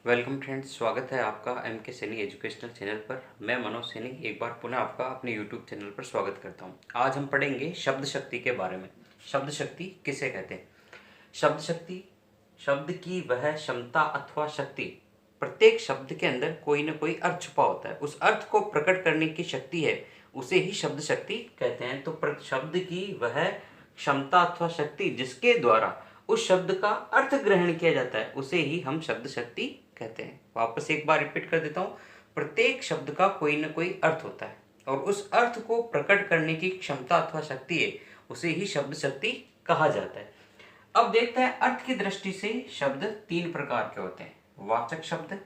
Welcome friends, स्वागत है आपका एम के सैनी एजुकेशनल चैनल पर। मैं मनोज सैनी एक बार पुनः आपका अपने यूट्यूब चैनल पर स्वागत करता हूं। आज हम पढ़ेंगे शब्द शक्ति के बारे में। शब्द शक्ति किसे कहते हैं? शब्द शक्ति शब्द की वह क्षमता अथवा शक्ति। प्रत्येक शब्द के अंदर कोई ना कोई अर्थ छुपा होता है। उस अर्थ को प्रकट करने की शक्ति है, उसे ही शब्द शक्ति कहते हैं। तो शब्द की वह क्षमता अथवा शक्ति जिसके द्वारा उस शब्द का अर्थ ग्रहण किया जाता है, उसे ही हम शब्द शक्ति कहते हैं। वापस एक बार रिपीट कर देता हूँ। प्रत्येक शब्द का कोई ना कोई अर्थ होता है और उस अर्थ को प्रकट करने की क्षमता अथवा शक्ति है, उसे ही शब्द शक्ति कहा जाता है। अब देखते हैं अर्थ की दृष्टि से शब्द तीन प्रकार के होते हैं: वाचक शब्द,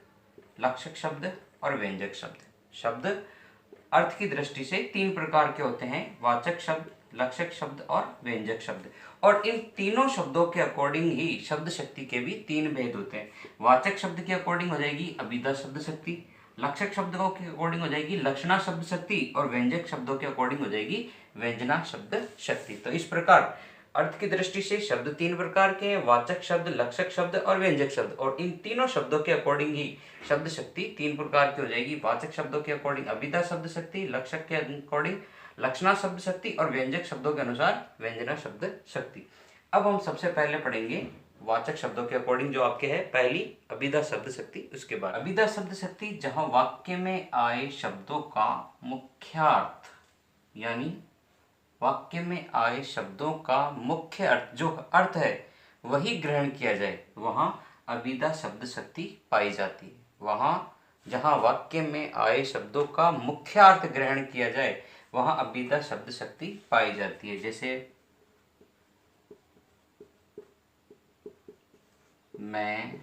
लक्षक शब्द और व्यंजक शब्द। शब्द अर्थ की दृष्टि से तीन प्रकार के होते हैं: वाचक शब्द, लक्षक शब्द और व्यंजक शब्द। और इन तीनों शब्दों के अकॉर्डिंग ही शब्द शक्ति के भी तीन भेद होते हैं। वाचक शब्द के अकॉर्डिंग हो जाएगी अभिधा शब्द शक्ति, लक्षक शब्दों के अकॉर्डिंग हो जाएगी लक्षणा शब्द शक्ति और व्यंजक शब्दों के अकॉर्डिंग हो जाएगी व्यंजना शब्द शक्ति। तो इस प्रकार अर्थ की दृष्टि से शब्द तीन प्रकार के हैं: वाचक शब्द, लक्षक शब्द और व्यंजक शब्द। और इन तीनों शब्दों के अकॉर्डिंग ही शब्द शक्ति तीन प्रकार की हो जाएगी: वाचक शब्दों के अकॉर्डिंग अभिधा शब्द शक्ति, लक्षक के अकॉर्डिंग लक्षणा शब्द शक्ति और व्यंजक शब्दों के अनुसार व्यंजना शब्द शक्ति। अब हम सबसे पहले पढ़ेंगे वाचक शब्दों के अकॉर्डिंग, जो आपके है पहली अभिधा शब्द शक्ति। उसके बाद अभिधा शब्द शक्ति, जहां वाक्य में आए शब्दों का मुख्यार्थ, यानी वाक्य में आए शब्दों का मुख्य अर्थ, जो अर्थ है वही ग्रहण किया जाए, वहां अभिधा शब्द शक्ति पाई जाती है। वहां जहां वाक्य में आए शब्दों का मुख्यार्थ ग्रहण किया जाए, वहां अभिधा शब्द शक्ति पाई जाती है। जैसे मैं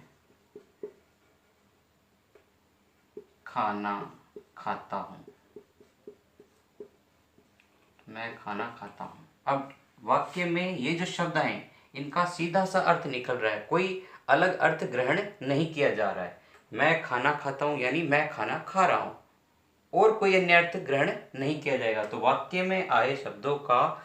खाना खाता हूं, मैं खाना खाता हूं। अब वाक्य में ये जो शब्द हैं, इनका सीधा सा अर्थ निकल रहा है, कोई अलग अर्थ ग्रहण नहीं किया जा रहा है। मैं खाना खाता हूं यानी मैं खाना खा रहा हूं, और कोई अन्य अर्थ ग्रहण नहीं किया जाएगा। तो वाक्य में आए शब्दों का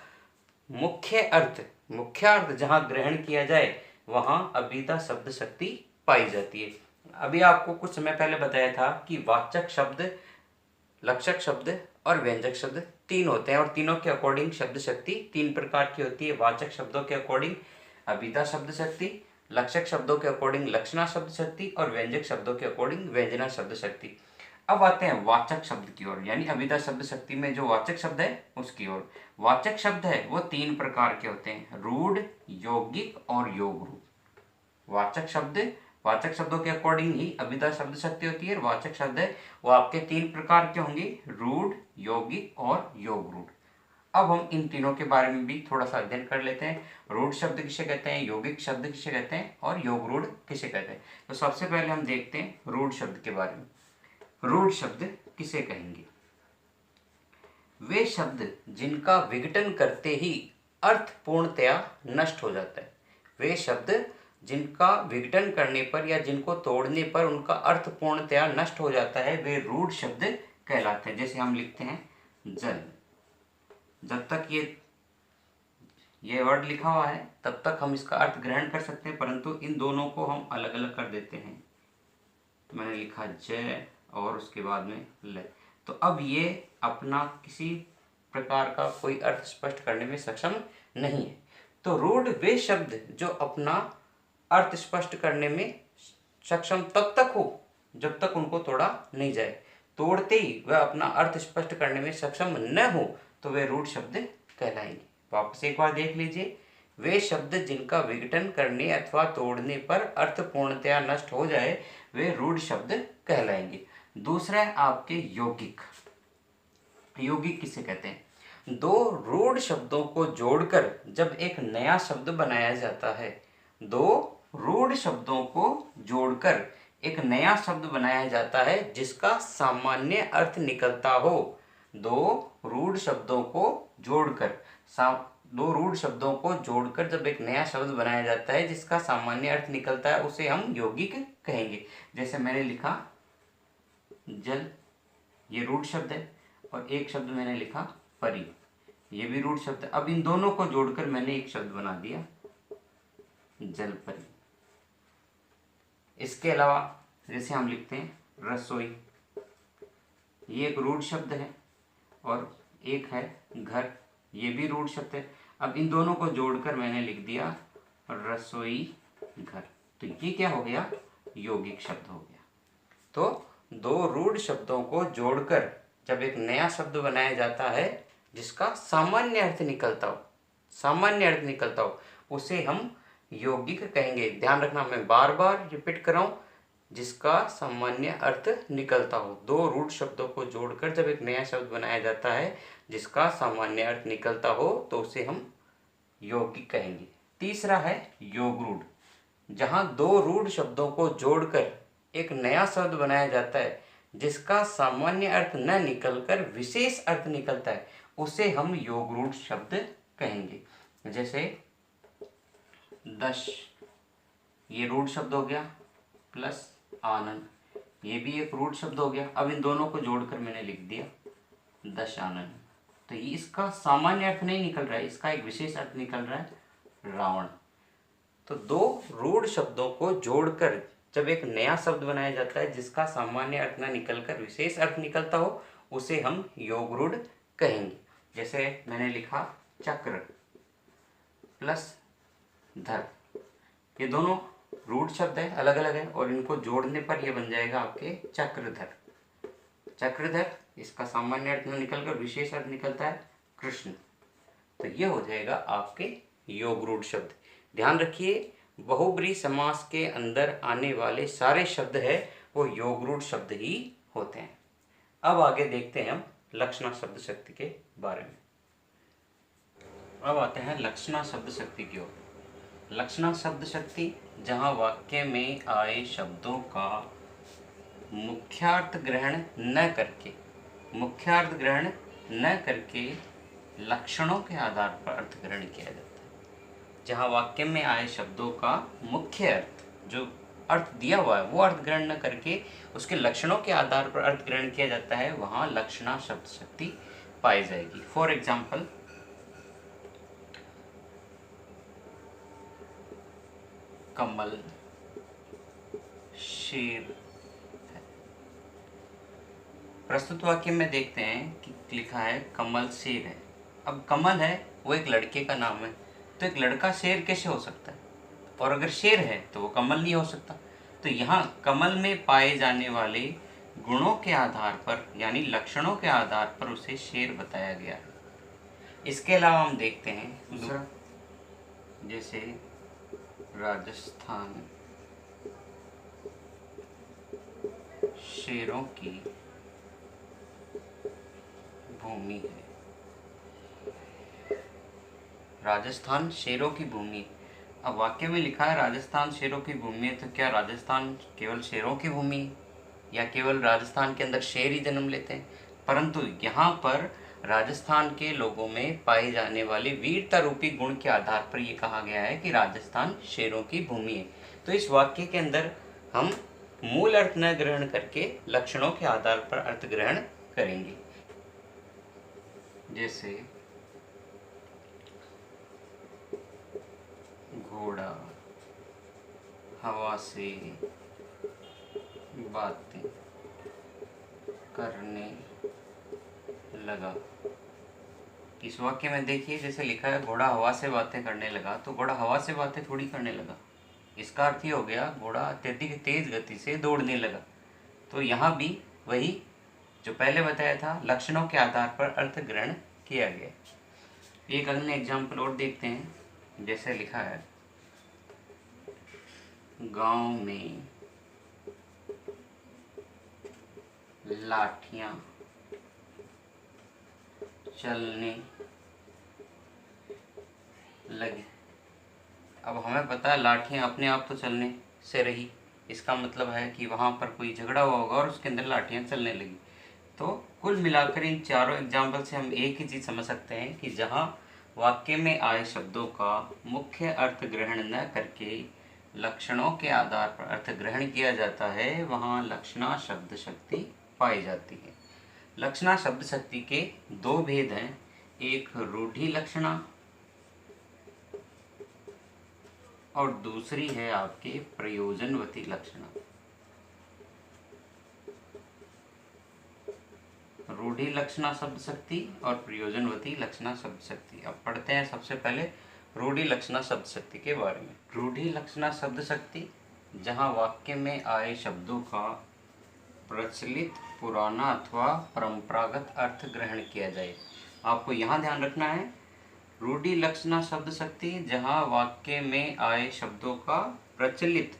मुख्य अर्थ, मुख्यार्थ जहां ग्रहण किया जाए, वहां अभिधा शब्द शक्ति पाई जाती है। अभी आपको कुछ समय पहले बताया था कि वाचक शब्द, लक्षक शब्द और व्यंजक शब्द तीन होते हैं और तीनों के अकॉर्डिंग शब्द शक्ति तीन प्रकार की होती है। वाचक शब्दों के अकॉर्डिंग अभिधा शब्द शक्ति, लक्षक शब्दों के अकॉर्डिंग लक्षणा शब्द शक्ति और व्यंजक शब्दों के अकॉर्डिंग व्यंजना शब्द शक्ति। अब आते हैं वाचक शब्द की ओर, यानी अभिधा शब्द शक्ति में जो वाचक शब्द है उसकी ओर। वाचक शब्द है वो तीन प्रकार के होते हैं: रूढ़, यौगिक और योग रूप। वाचक शब्द, वाचक शब्दों के अकॉर्डिंग ही अभिधा शब्द शक्ति होती है। वाचक शब्द है वो आपके तीन प्रकार के होंगे: रूढ़, यौगिक और योग रूप। अब हम इन तीनों के बारे में भी थोड़ा सा अध्ययन कर लेते हैं। रूढ़ शब्द किसे कहते हैं, यौगिक शब्द किसे कहते हैं और योग रूढ़ किसे कहते हैं। तो सबसे पहले हम देखते हैं रूढ़ शब्द के बारे में। रूढ़ शब्द किसे कहेंगे? वे शब्द जिनका विघटन करते ही अर्थ पूर्णतया नष्ट हो जाता है। वे शब्द जिनका विघटन करने पर या जिनको तोड़ने पर उनका अर्थ पूर्णतया नष्ट हो जाता है, वे रूढ़ शब्द कहलाते हैं। जैसे हम लिखते हैं जल, जब तक ये वर्ड लिखा हुआ है तब तक हम इसका अर्थ ग्रहण कर सकते हैं, परंतु इन दोनों को हम अलग अलग कर देते हैं। मैंने लिखा जय और उसके बाद में ल, तो अब ये अपना किसी प्रकार का कोई अर्थ स्पष्ट करने में सक्षम नहीं है। तो रूढ़ वे शब्द जो अपना अर्थ स्पष्ट करने में सक्षम तब तक हो जब तक उनको तोड़ा नहीं जाए। तोड़ते ही वह अपना अर्थ स्पष्ट करने में सक्षम न हो तो वे रूढ़ शब्द कहलाएंगे। वापस एक बार देख लीजिए। वे शब्द जिनका विघटन करने अथवा तोड़ने पर अर्थ पूर्णतया नष्ट हो जाए, वे रूढ़ शब्द कहलाएंगे। दूसरा है आपके यौगिक। यौगिक किसे कहते हैं? दो रूढ़ शब्दों को जोड़कर जब एक नया शब्द बनाया जाता है, दो रूढ़ शब्दों को जोड़कर एक नया शब्द बनाया जाता है जिसका सामान्य अर्थ निकलता हो। दो रूढ़ शब्दों को जोड़कर जब एक नया शब्द बनाया जाता है जिसका सामान्य अर्थ निकलता है, उसे हम यौगिक कहेंगे। जैसे मैंने लिखा जल, ये रूढ़ शब्द है, और एक शब्द मैंने लिखा परी, ये भी रूढ़ शब्द है। अब इन दोनों को जोड़कर मैंने एक शब्द बना दिया जल परी। इसके अलावा जैसे हम लिखते हैं रसोई, ये एक रूढ़ शब्द है, और एक है घर, ये भी रूढ़ शब्द है। अब इन दोनों को जोड़कर मैंने लिख दिया रसोई घर, तो ये क्या हो गया, यौगिक शब्द हो गया। तो दो रूढ़ शब्दों को जोड़कर जब एक नया शब्द बनाया जाता है जिसका सामान्य अर्थ निकलता हो, सामान्य अर्थ निकलता हो, उसे हम यौगिक कहेंगे। ध्यान रखना, मैं बार बार रिपीट कर रहा हूँ, जिसका सामान्य अर्थ निकलता हो। दो रूढ़ शब्दों को जोड़कर जब एक नया शब्द बनाया जाता है जिसका सामान्य अर्थ निकलता हो तो उसे हम यौगिक कहेंगे। तीसरा है योगरूढ़, जहाँ दो रूढ़ शब्दों को जोड़कर एक नया शब्द बनाया जाता है जिसका सामान्य अर्थ न निकलकर विशेष अर्थ निकलता है, उसे हम योगरूढ़ शब्द कहेंगे। जैसे दश, ये रूढ़ शब्द हो गया, प्लस आनंद, ये भी एक रूढ़ शब्द हो गया। अब इन दोनों को जोड़कर मैंने लिख दिया दश आनंद, तो ये इसका सामान्य अर्थ नहीं निकल रहा है, इसका एक विशेष अर्थ निकल रहा है रावण। तो दो रूढ़ शब्दों को जोड़कर जब एक नया शब्द बनाया जाता है जिसका सामान्य अर्थ न निकलकर विशेष अर्थ निकलता हो, उसे हम योगरूढ़ कहेंगे। जैसे मैंने लिखा चक्र प्लस धर, ये दोनों रूढ़ शब्द है, अलग अलग है, और इनको जोड़ने पर यह बन जाएगा आपके चक्रधर। चक्रधर, इसका सामान्य अर्थ न निकलकर विशेष अर्थ निकलता है कृष्ण, तो ये हो जाएगा आपके योगरूढ़ शब्द। ध्यान रखिए, बहुब्रीहि समास के अंदर आने वाले सारे शब्द है वो योगरूढ़ शब्द ही होते हैं। अब आगे देखते हैं हम लक्षणा शब्द शक्ति के बारे में। अब आते हैं लक्षणा शब्द शक्ति की ओर। लक्षणा शब्द शक्ति, जहाँ वाक्य में आए शब्दों का मुख्यार्थ ग्रहण न करके लक्षणों के आधार पर अर्थ ग्रहण किया जाता है। जहाँ वाक्य में आए शब्दों का मुख्य अर्थ, जो अर्थ दिया हुआ है, वो अर्थ ग्रहण न करके उसके लक्षणों के आधार पर अर्थ ग्रहण किया जाता है, वहाँ लक्षणा शब्द शक्ति पाई जाएगी। फॉर एग्जाम्पल, कमल शेर है। प्रस्तुत वाक्य में देखते हैं कि लिखा है कमल शेर है। अब कमल है वो एक लड़के का नाम है, तो एक लड़का शेर कैसे हो सकता है, और अगर शेर है तो वो कमल नहीं हो सकता। तो यहाँ कमल में पाए जाने वाले गुणों के आधार पर यानी लक्षणों के आधार पर उसे शेर बताया गया है। इसके अलावा हम देखते हैं दूसरा, जैसे राजस्थान शेरों की भूमि है। राजस्थान शेरों की भूमि है। अब वाक्य में लिखा है राजस्थान शेरों की भूमि है, तो क्या राजस्थान केवल शेरों की भूमि है या केवल राजस्थान के अंदर शेर ही जन्म लेते हैं? परंतु यहाँ पर राजस्थान के लोगों में पाए जाने वाले वीरता रूपी गुण के आधार पर ये कहा गया है कि राजस्थान शेरों की भूमि है। तो इस वाक्य के अंदर हम मूल अर्थ न ग्रहण करके लक्षणों के आधार पर अर्थ ग्रहण करेंगे। जैसे घोड़ा हवा से बातें करने लगा। इस वाक्य में देखिए, जैसे लिखा है घोड़ा हवा से बातें करने लगा, तो घोड़ा हवा से बातें थोड़ी करने लगा, इसका अर्थ ये हो गया घोड़ा अत्यधिक तेज गति से दौड़ने लगा। तो यहाँ भी वही जो पहले बताया था, लक्षणों के आधार पर अर्थ ग्रहण किया गया। एक अन्य एग्जाम्पल और देखते हैं, जैसे लिखा है गांव में लाठियां चलने लगी। अब हमें पता है लाठियां अपने आप तो चलने से रही, इसका मतलब है कि वहाँ पर कोई झगड़ा हुआ होगा और उसके अंदर लाठियां चलने लगी। तो कुल मिलाकर इन चारों एग्जाम्पल से हम एक ही चीज़ समझ सकते हैं कि जहाँ वाक्य में आए शब्दों का मुख्य अर्थ ग्रहण न करके लक्षणों के आधार पर अर्थ ग्रहण किया जाता है, वहाँ लक्षणा शब्द शक्ति पाई जाती है। लक्षणा शब्द शक्ति के दो भेद हैं, एक रूढ़ि लक्षणा और दूसरी है आपके प्रयोजनवती लक्षणा। रूढ़ि लक्षणा शब्द शक्ति और प्रयोजनवती लक्षणा शब्द शक्ति। अब पढ़ते हैं सबसे पहले रूढ़ि लक्षणा शब्द शक्ति के बारे में। रूढ़ि लक्षणा शब्द शक्ति जहाँ वाक्य में आए शब्दों का प्रचलित, पुराना अथवा परंपरागत अर्थ ग्रहण किया जाए। आपको यहाँ ध्यान रखना है, रूढ़ि लक्षणा शब्द शक्ति जहाँ वाक्य में आए शब्दों का प्रचलित,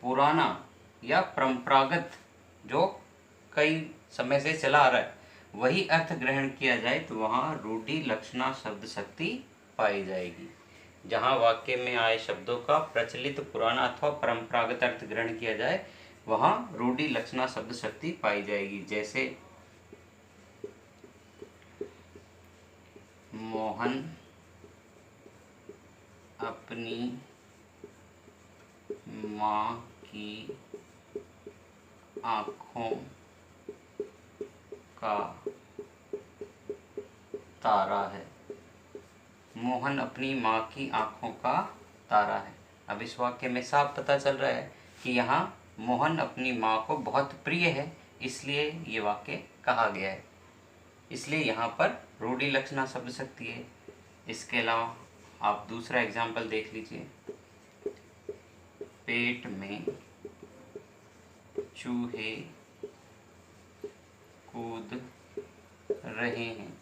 पुराना या परंपरागत जो कई समय से चला आ रहा है वही अर्थ ग्रहण किया जाए तो वहाँ रूढ़ि लक्षणा शब्द शक्ति पाई जाएगी। जहाँ वाक्य में आए शब्दों का प्रचलित, पुराना अथवा परंपरागत अर्थ ग्रहण किया जाए वहाँ रूढ़ि लक्षणा शब्द शक्ति पाई जाएगी। जैसे मोहन अपनी माँ की आँखों का तारा है। मोहन अपनी माँ की आँखों का तारा है। अब इस वाक्य में साफ पता चल रहा है कि यहाँ मोहन अपनी माँ को बहुत प्रिय है, इसलिए ये वाक्य कहा गया है। इसलिए यहाँ पर रूढ़ि लक्षणा शब्द शक्ति है। इसके अलावा आप दूसरा एग्जाम्पल देख लीजिए। पेट में चूहे कूद रहे हैं।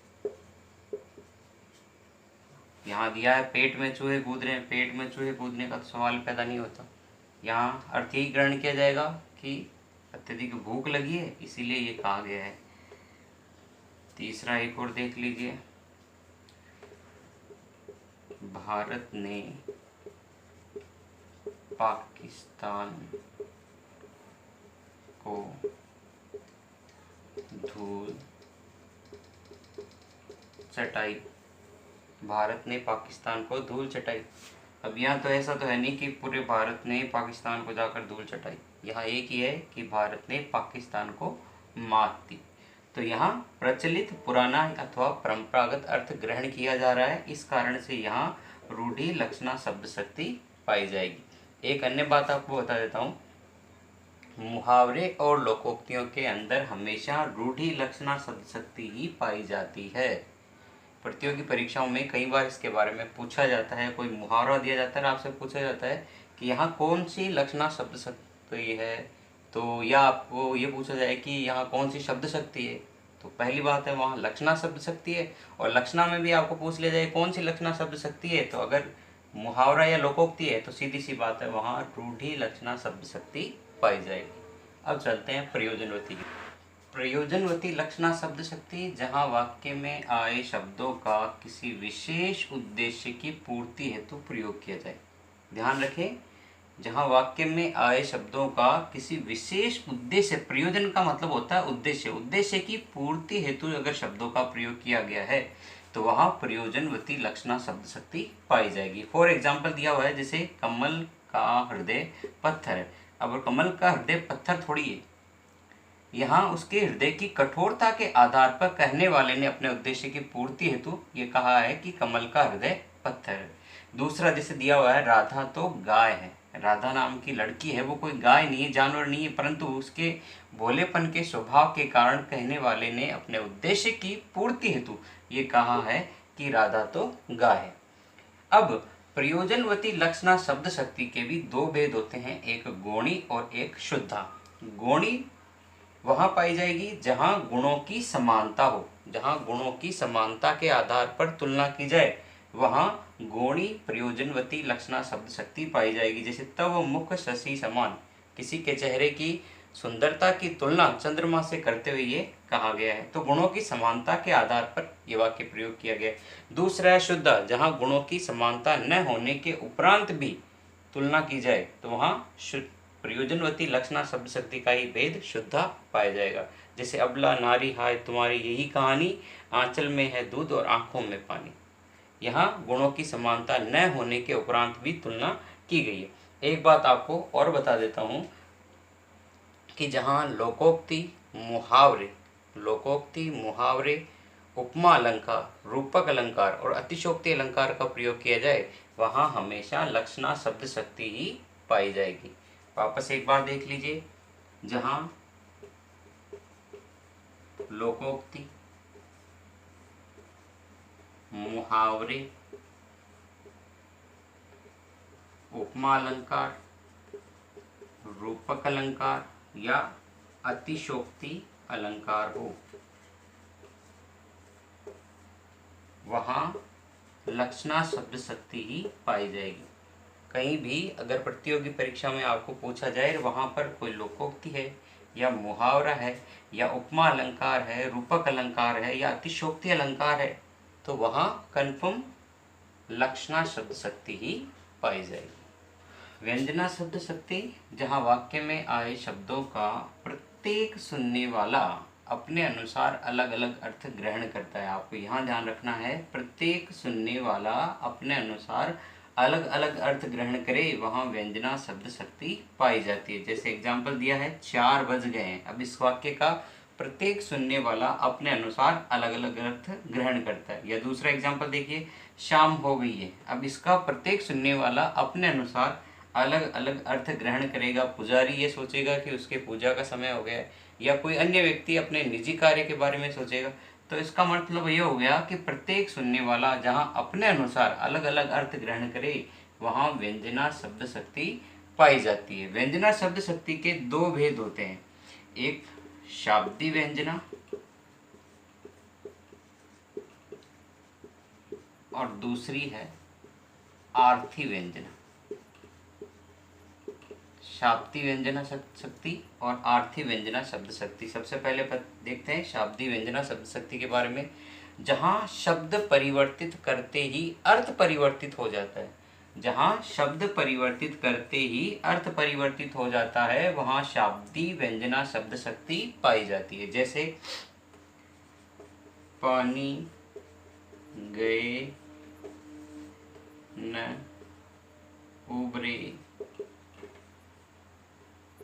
यहाँ दिया है पेट में चूहे कूद रहे हैं। पेट में चूहे कूदने का तो सवाल पैदा नहीं होता। यहाँ अर्थ यही ग्रहण किया जाएगा कि अत्यधिक भूख लगी है, इसीलिए ये कहा गया है। तीसरा एक और देख लीजिए। भारत ने पाकिस्तान को धूल चटाई। भारत ने पाकिस्तान को धूल चटाई। अब यहाँ तो ऐसा तो है नहीं कि पूरे भारत ने पाकिस्तान को जाकर धूल चटाई। यहाँ एक ही है कि भारत ने पाकिस्तान को मात दी। तो यहाँ प्रचलित, पुराना अथवा परंपरागत अर्थ ग्रहण किया जा रहा है, इस कारण से यहाँ रूढ़ि लक्षणा शब्द शक्ति पाई जाएगी। एक अन्य बात आपको बता देता हूँ, मुहावरे और लोकोक्तियों के अंदर हमेशा रूढ़ि लक्षणा शब्द शक्ति ही पाई जाती है। प्रतियोगी परीक्षाओं में कई बार इसके बारे में पूछा जाता है। कोई मुहावरा दिया जाता है, आपसे पूछा जाता है कि यहाँ कौन सी लक्षणा शब्द शक्ति है, तो या आपको ये पूछा जाए कि यहाँ कौन सी शब्द शक्ति है, तो पहली बात है वहाँ लक्षणा शब्द शक्ति है। और लक्षणा में भी आपको पूछ लिया जाए कौन सी लक्षणा शब्द शक्ति है, तो अगर मुहावरा या लोकोक्ति है तो सीधी सी बात है वहाँ रूढ़ि लक्षणा शब्द शक्ति पाई जाएगी। अब चलते हैं प्रयोजनवती। प्रयोजनवती लक्षणा शब्द शक्ति जहाँ वाक्य में आए शब्दों का किसी विशेष उद्देश्य की पूर्ति हेतु प्रयोग किया जाए। ध्यान रखें, जहाँ वाक्य में आए शब्दों का किसी विशेष उद्देश्य, प्रयोजन का मतलब होता है उद्देश्य, उद्देश्य की पूर्ति हेतु अगर शब्दों का प्रयोग किया गया है तो वहाँ प्रयोजनवती लक्षणा शब्द शक्ति पाई जाएगी। फॉर एग्जाम्पल दिया हुआ है, जैसे कमल का हृदय पत्थर है। अब कमल का हृदय पत्थर थोड़ी है, यहाँ उसके हृदय की कठोरता के आधार पर कहने वाले ने अपने उद्देश्य की पूर्ति हेतु ये कहा है कि कमल का हृदय पत्थर है। दूसरा जैसे दिया हुआ है, राधा तो गाय है। राधा नाम की लड़की है, वो कोई गाय नहीं है, जानवर नहीं है, परंतु उसके भोलेपन के स्वभाव के कारण कहने वाले ने अपने उद्देश्य की पूर्ति हेतु ये कहा है कि राधा तो गाय है। अब प्रयोजनवती लक्षणा शब्द शक्ति के भी दो भेद होते हैं, एक गौणी और एक शुद्धा। गौणी वहाँ पाई जाएगी जहाँ गुणों की समानता हो, जहाँ गुणों की समानता के आधार पर तुलना की जाए वहाँ गौणी प्रयोजनवती लक्षणा शब्द शक्ति पाई जाएगी। जैसे तव मुख शशि समान, किसी के चेहरे की सुंदरता की तुलना चंद्रमा से करते हुए ये कहा गया है, तो गुणों की समानता के आधार पर ये वाक्य प्रयोग किया गया है। दूसरा है शुद्ध, जहाँ गुणों की समानता न होने के उपरांत भी तुलना की जाए तो वहाँ प्रयोजनवती लक्षणा शब्द शक्ति का ही भेद शुद्धा पाया जाएगा। जैसे अबला नारी हाय तुम्हारी यही कहानी, आंचल में है दूध और आंखों में पानी। यहाँ गुणों की समानता न होने के उपरांत भी तुलना की गई है। एक बात आपको और बता देता हूँ कि जहाँ लोकोक्ति, मुहावरे, उपमा अलंकार, रूपक अलंकार और अतिशोक्ति अलंकार का प्रयोग किया जाए वहाँ हमेशा लक्षणा शब्द शक्ति ही पाई जाएगी। वापस एक बार देख लीजिए, जहाँ लोकोक्ति, मुहावरे, उपमा अलंकार, रूपक अलंकार या अतिशोक्ति अलंकार हो, वहां लक्षणा शब्द शक्ति ही पाई जाएगी। कहीं भी अगर प्रतियोगी परीक्षा में आपको पूछा जाए वहां पर कोई लोकोक्ति है या मुहावरा है या उपमा अलंकार है, रूपक अलंकार है या अतिशोक्ति अलंकार है, तो वहां कन्फर्म लक्षणा शब्द शक्ति ही पाई जाएगी। व्यंजना शब्द शक्ति, जहां वाक्य में आए शब्दों का प्रत्येक सुनने वाला अपने अनुसार अलग अलग अर्थ ग्रहण करता है। आपको यहाँ ध्यान रखना है, प्रत्येक सुनने वाला अपने अनुसार अलग अलग अर्थ ग्रहण करे, वहाँ व्यंजना शब्द शक्ति पाई जाती है। जैसे एग्जाम्पल दिया है 4 बज गए हैं। अब इस वाक्य का प्रत्येक सुनने वाला अपने अनुसार अलग अलग अर्थ ग्रहण करता है। या दूसरा एग्जाम्पल देखिए, शाम हो गई है। अब इसका प्रत्येक सुनने वाला अपने अनुसार अलग अलग अर्थ ग्रहण करेगा। पुजारी ये सोचेगा कि उसके पूजा का समय हो गया है, या कोई अन्य व्यक्ति अपने निजी कार्य के बारे में सोचेगा। तो इसका मतलब ये हो गया कि प्रत्येक सुनने वाला जहां अपने अनुसार अलग अलग अर्थ ग्रहण करे, वहां व्यंजना शब्द शक्ति पाई जाती है। व्यंजना शब्द शक्ति के 2 भेद होते हैं, एक शाब्दी व्यंजना और दूसरी है आर्थी व्यंजना। शाब्दी व्यंजना शब्द शक्ति और आर्थी व्यंजना शब्द शक्ति। सबसे पहले देखते हैं शाब्दी व्यंजना शब्द शक्ति के बारे में। जहां शब्द परिवर्तित करते ही अर्थ परिवर्तित हो जाता है, जहां शब्द परिवर्तित करते ही अर्थ परिवर्तित हो जाता है, वहां शाब्दी व्यंजना शब्द शक्ति पाई जाती है। जैसे पानी गए न उबरे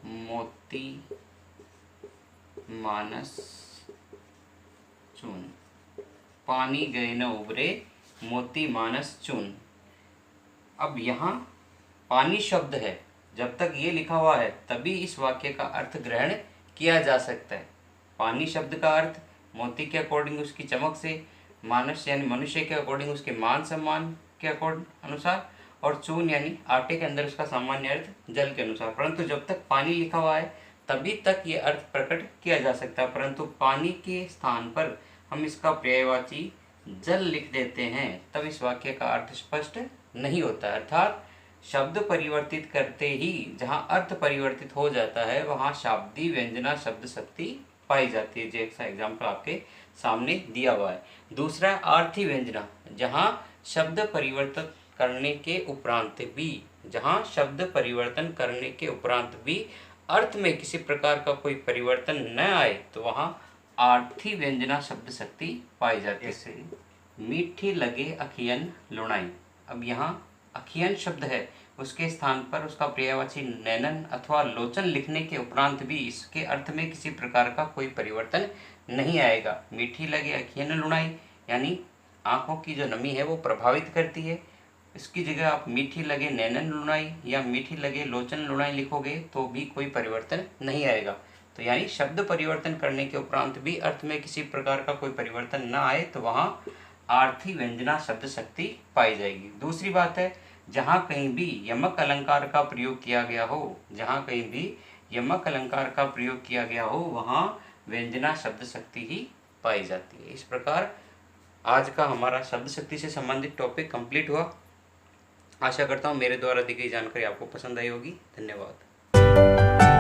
मोती मानस चून। पानी गए न उबरे मोती मानस चून। अब यहाँ पानी शब्द है, जब तक ये लिखा हुआ है तभी इस वाक्य का अर्थ ग्रहण किया जा सकता है। पानी शब्द का अर्थ मोती के अकॉर्डिंग उसकी चमक से, मानस यानी मनुष्य के अकॉर्डिंग उसके मान सम्मान के अनुसार, और चून यानी आटे के अंदर उसका सामान्य अर्थ जल के अनुसार। परंतु जब तक पानी लिखा हुआ है तभी तक ये अर्थ प्रकट किया जा सकता है। परंतु पानी के स्थान पर हम इसका पर्यायवाची जल लिख देते हैं, तब इस वाक्य का अर्थ स्पष्ट नहीं होता। अर्थात शब्द परिवर्तित करते ही जहाँ अर्थ परिवर्तित हो जाता है, वहाँ शाब्दी व्यंजना शब्द शक्ति पाई जाती है। जैसा एग्जाम्पल आपके सामने दिया हुआ है। दूसरा आर्थी व्यंजना, जहाँ शब्द परिवर्तन करने के उपरांत भी, जहाँ शब्द परिवर्तन करने के उपरांत भी अर्थ में किसी प्रकार का कोई परिवर्तन न आए, तो वहाँ आर्थी व्यंजना शब्द शक्ति पाई जाती है। जैसे मीठी लगे अखियन लुणाई। अब यहाँ अखियन शब्द है, उसके स्थान पर उसका पर्यायवाची नैनन अथवा लोचन लिखने के उपरांत भी इसके अर्थ में किसी प्रकार का कोई परिवर्तन नहीं आएगा। मीठी लगे अखियन लुणाई यानी आंखों की जो नमी है वो प्रभावित करती है। इसकी जगह आप मीठी लगे नैनन लुणाई या मीठी लगे लोचन लुणाई लिखोगे तो भी कोई परिवर्तन नहीं आएगा। तो यानी शब्द परिवर्तन करने के उपरांत भी अर्थ में किसी प्रकार का कोई परिवर्तन न आए, तो वहाँ आर्थी व्यंजना शब्द शक्ति पाई जाएगी। दूसरी बात है, जहाँ कहीं भी यमक अलंकार का प्रयोग किया गया हो, जहाँ कहीं भी यमक अलंकार का प्रयोग किया गया हो, वहाँ व्यंजना शब्द शक्ति ही पाई जाती है। इस प्रकार आज का हमारा शब्द शक्ति से संबंधित टॉपिक कंप्लीट हुआ। आशा करता हूँ मेरे द्वारा दी गई जानकारी आपको पसंद आई होगी। धन्यवाद।